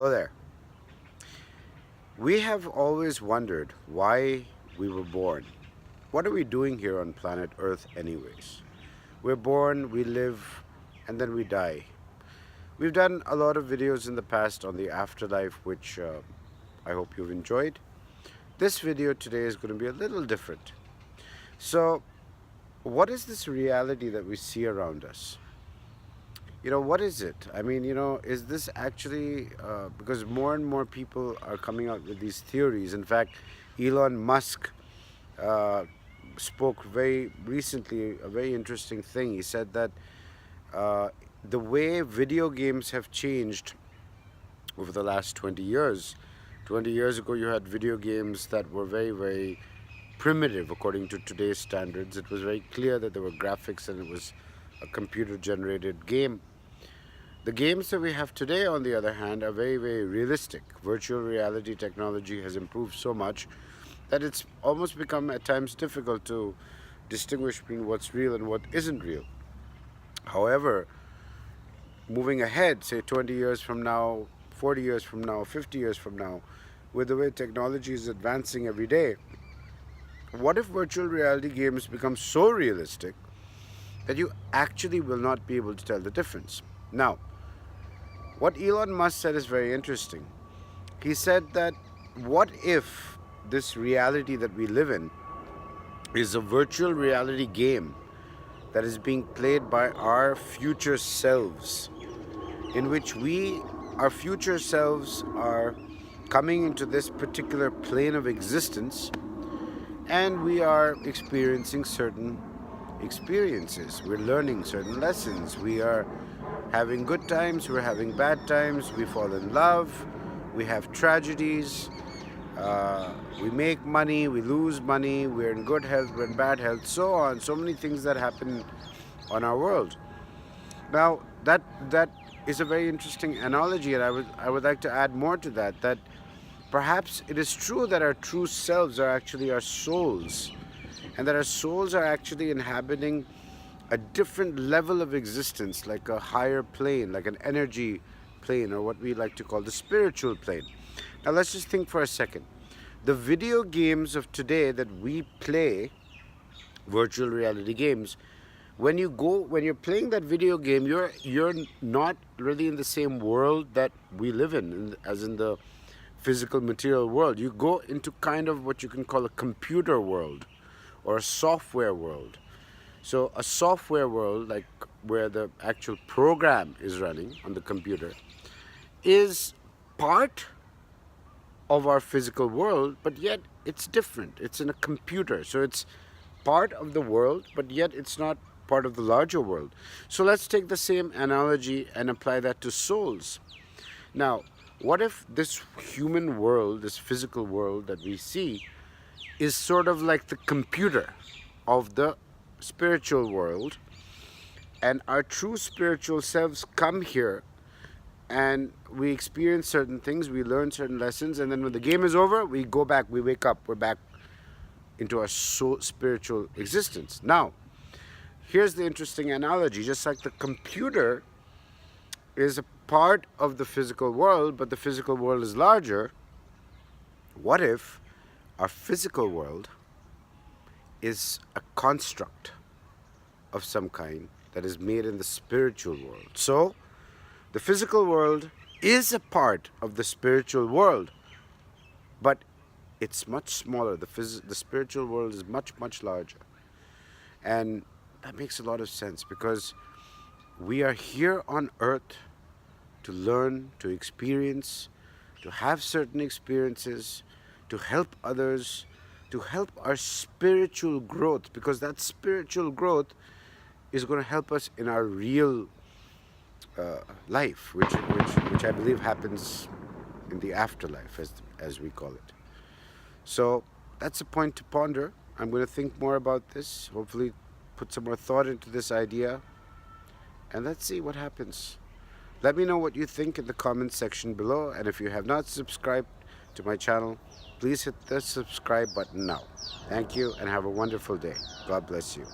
Hello there. We have always wondered why we were born. What are we doing here on planet Earth, anyways? We're born, we live, and then we die. We've done a lot of videos in the past on the afterlife, which I hope you've enjoyed. This video today is going to be a little different. So, what is this reality that we see around us? What is it? I mean, is this actually because more and more people are coming out with these theories. In fact, Elon Musk uh, spoke very recently a very interesting thing. He said that the way video games have changed over the last 20 years. 20 years ago, you had video games that were very, very primitive according to today's standards. It was very clear that there were graphics and it was a computer generated game. The games that we have today, on the other hand, are very, very realistic. Virtual reality technology has improved so much that it's almost become at times difficult to distinguish between what's real and what isn't real. However, moving ahead, say 20 years from now, 40 years from now, 50 years from now, with the way technology is advancing every day, what if virtual reality games become so realistic that you actually will not be able to tell the difference? Now, what Elon Musk said is very interesting. He said that what if this reality that we live in is a virtual reality game that is being played by our future selves, in which our future selves, are coming into this particular plane of existence and we are experiencing certain experiences. We're learning certain lessons. We are having good times, we're having bad times, we fall in love, we have tragedies, we make money, we lose money, we're in good health, we're in bad health, so on. So many things that happen on our world. Now, that is a very interesting analogy, and I would like to add more to that, that perhaps it is true that our true selves are actually our souls, and that our souls are actually inhabiting a different level of existence, like a higher plane, like an energy plane, or what we like to call the spiritual plane. Now let's just think for a second. The video games of today that we play, virtual reality games, when you're playing that video game, you're not really in the same world that we live in, as in the physical material world. You go into kind of what you can call a computer world or a software world. So a software world, like where the actual program is running on the computer, is part of our physical world, but yet it's different. It's in a computer. So it's part of the world, but yet it's not part of the larger world. So let's take the same analogy and apply that to souls. Now, what if this human world, this physical world that we see, is sort of like the computer of the spiritual world, and our true spiritual selves come here and we experience certain things, we learn certain lessons, and then when the game is over, we go back, we wake up, we're back into our spiritual existence. Now, here's the interesting analogy. Just like the computer is a part of the physical world, but the physical world is larger, what if our physical world is a construct of some kind that is made in the spiritual world? So, the physical world is a part of the spiritual world, but it's much smaller. The spiritual world is much, much larger. And that makes a lot of sense, because we are here on earth to learn, to experience, to have certain experiences, to help others, to help our spiritual growth, because that spiritual growth is going to help us in our real life, which I believe happens in the afterlife, as we call it. So that's a point to ponder. I'm going to think more about this, hopefully put some more thought into this idea, and let's see what happens. Let me know what you think in the comments section below, and if you have not subscribed to my channel, please hit the subscribe button now. Thank you, and have a wonderful day. God bless you.